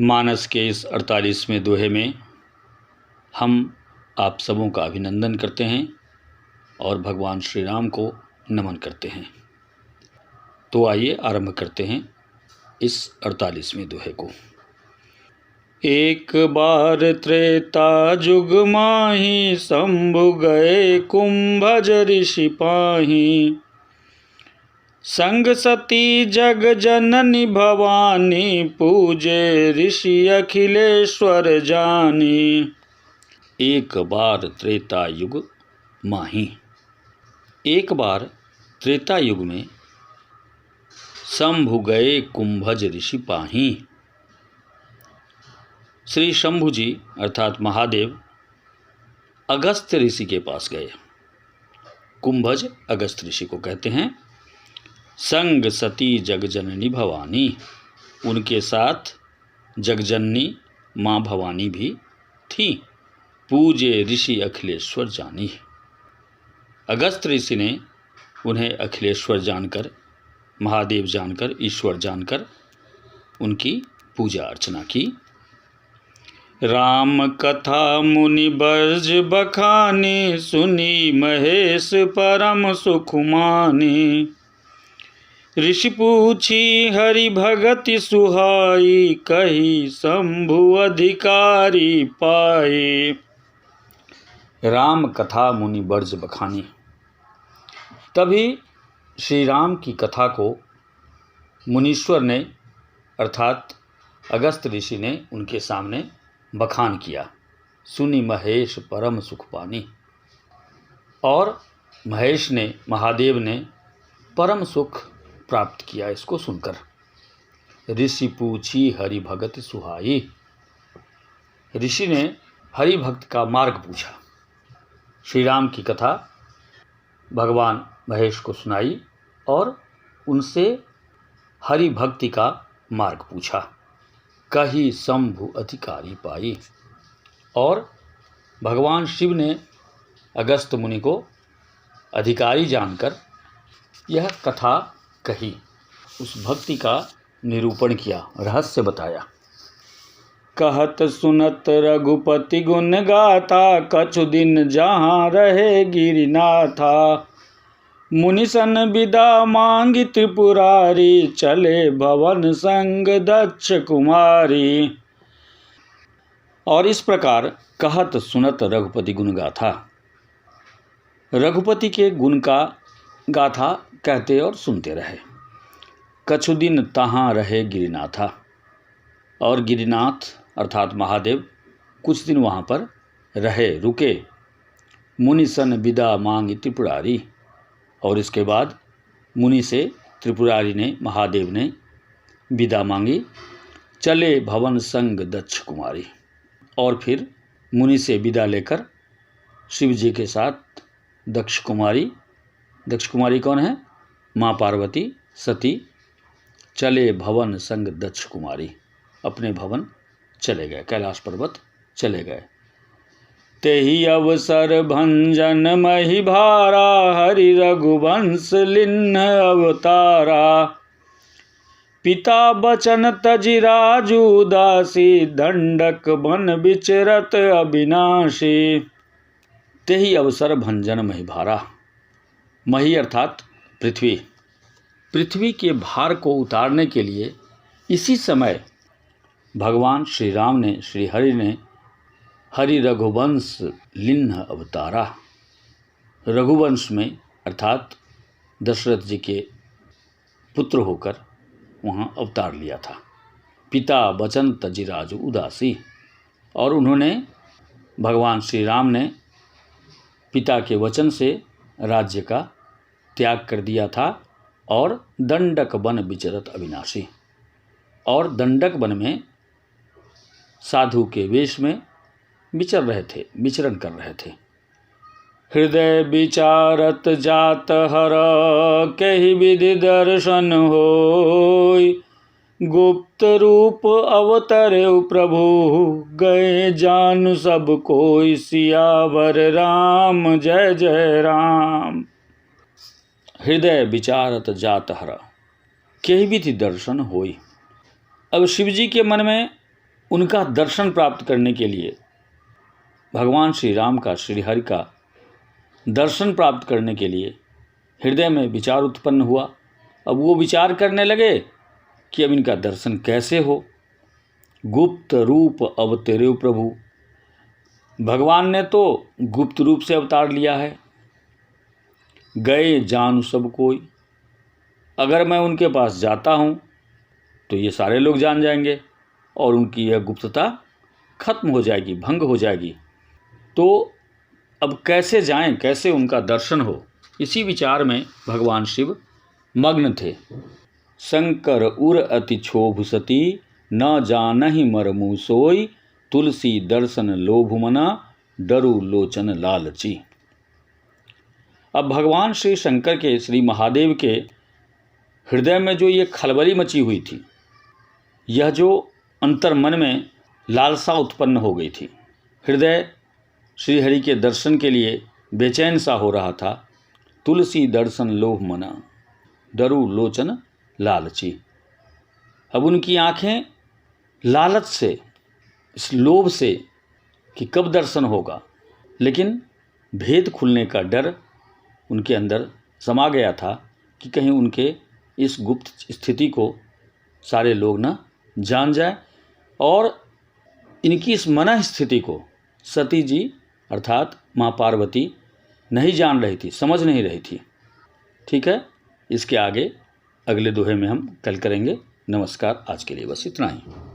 मानस के इस 48वें दोहे में हम आप सबों का अभिनंदन करते हैं और भगवान श्री राम को नमन करते हैं। तो आइए आरंभ करते हैं इस 48वें दोहे को। एक बार त्रेता जुग माही, शंभु गए कुंभज ऋषि पाही। संग सती जग जननी भवानी, पूजे ऋषि अखिलेश्वर जानी। एक बार त्रेता युग माही। एक बार त्रेता युग में शंभु गए कुंभज ऋषि पाही। श्री शंभु जी अर्थात महादेव अगस्त ऋषि के पास गए। कुंभज अगस्त ऋषि को कहते हैं। संग सती जगजननी भवानी, उनके साथ जगजननी माँ भवानी भी थी। पूजे ऋषि अखिलेश्वर जानी। अगस्त ऋषि ने उन्हें अखिलेश्वर जानकर, महादेव जानकर, ईश्वर जानकर उनकी पूजा अर्चना की। राम कथा मुनि बर्ज बखानी, सुनी महेश परम सुख मानी। ऋषि पूछी हरि भगति सुहाई, कही शंभु अधिकारी पाए। राम कथा मुनि बर्ज बखानी। तभी श्री राम की कथा को मुनीश्वर ने अर्थात अगस्त ऋषि ने उनके सामने बखान किया। सुनी महेश परम सुख पानी। और महेश ने, महादेव ने परम सुख प्राप्त किया इसको सुनकर। ऋषि पूछी हरि भगत सुहाई। ऋषि ने हरि भक्त का मार्ग पूछा। श्री राम की कथा भगवान महेश को सुनाई और उनसे हरि भक्ति का मार्ग पूछा। कही शंभु अधिकारी पाई। और भगवान शिव ने अगस्त मुनि को अधिकारी जानकर यह कथा कही, उस भक्ति का निरूपण किया, रहस्य बताया। कहत सुनत रघुपति गुण गाथा, कछु दिन जहाँ रहे गिरिनाथा। मुनिसन विदा मांगी त्रिपुरारी, चले भवन संग दक्ष कुमारी। और इस प्रकार कहत सुनत रघुपति गुण गाथा, रघुपति के गुण का गाथा कहते और सुनते रहे। कछु दिन तहाँ रहे गिरिनाथा। और गिरिनाथ अर्थात महादेव कुछ दिन वहाँ पर रहे, रुके। मुनिसन विदा मांगी त्रिपुरारी। और इसके बाद मुनि से त्रिपुरारी ने, महादेव ने विदा मांगी। चले भवन संग दक्ष कुमारी। और फिर मुनि से विदा लेकर शिव जी के साथ दक्ष कुमारी, दक्ष कुमारी कौन है? माँ पार्वती सती, चले भवन संग दक्ष कुमारी, अपने भवन चले गए, कैलाश पर्वत चले गए। तेहि अवसर भंजन मही भारा, हरि रघुवंश लिन्ह अवतारा। पिता बचन तजि राजू उदासी, दंडक बन विचरत अविनाशी। तेहि अवसर भंजन मही भारा। मही अर्थात पृथ्वी। पृथ्वी के भार को उतारने के लिए इसी समय भगवान श्री राम ने, श्री हरि ने हरि रघुवंश लिन्ह अवतारा। रघुवंश में अर्थात दशरथ जी के पुत्र होकर वहाँ अवतार लिया था। पिता बचन तजि राजू उदासी। और उन्होंने, भगवान श्री राम ने पिता के वचन से राज्य का त्याग कर दिया था और दंडक वन विचरत अविनाशी। और दंडक वन में साधु के वेश में विचर रहे थे, विचरण कर रहे थे। हृदय विचारत जात हर, कहि विधि दर्शन होय। गुप्त रूप अवतरे प्रभु, गए जानु सब कोई। सियावर राम जय जय राम। हृदय विचारत जात हर, कहि विधि दर्शन होय। अब शिव जी के मन में उनका दर्शन प्राप्त करने के लिए, भगवान श्री राम का, श्री हरि का दर्शन प्राप्त करने के लिए हृदय में विचार उत्पन्न हुआ। अब वो विचार करने लगे कि अब इनका दर्शन कैसे हो। गुप्त रूप अवतरे प्रभु, भगवान ने तो गुप्त रूप से अवतार लिया है। गए जानु सब कोई, अगर मैं उनके पास जाता हूँ तो ये सारे लोग जान जाएंगे और उनकी यह गुप्तता खत्म हो जाएगी, भंग हो जाएगी। तो अब कैसे जाएं, कैसे उनका दर्शन हो, इसी विचार में भगवान शिव मग्न थे। शंकर उर अति क्षोभ सती, न जानहि मरमु सोई, तुलसी दर्शन लोभ मना, डरु लोचन लालची। अब भगवान श्री शंकर के, श्री महादेव के हृदय में जो ये खलबली मची हुई थी, यह जो अंतर मन में लालसा उत्पन्न हो गई थी, हृदय श्री हरि के दर्शन के लिए बेचैन सा हो रहा था। तुलसी दर्शन लोभ मना, डरु लोचन लालची। अब उनकी आंखें लालच से, इस लोभ से कि कब दर्शन होगा, लेकिन भेद खुलने का डर उनके अंदर समा गया था कि कहीं उनके इस गुप्त स्थिति को सारे लोग न जान जाए। और इनकी इस मनः स्थिति को सती जी अर्थात माँ पार्वती नहीं जान रही थी, समझ नहीं रही थी। ठीक है, इसके आगे अगले दोहे में हम कल करेंगे। नमस्कार, आज के लिए बस इतना ही।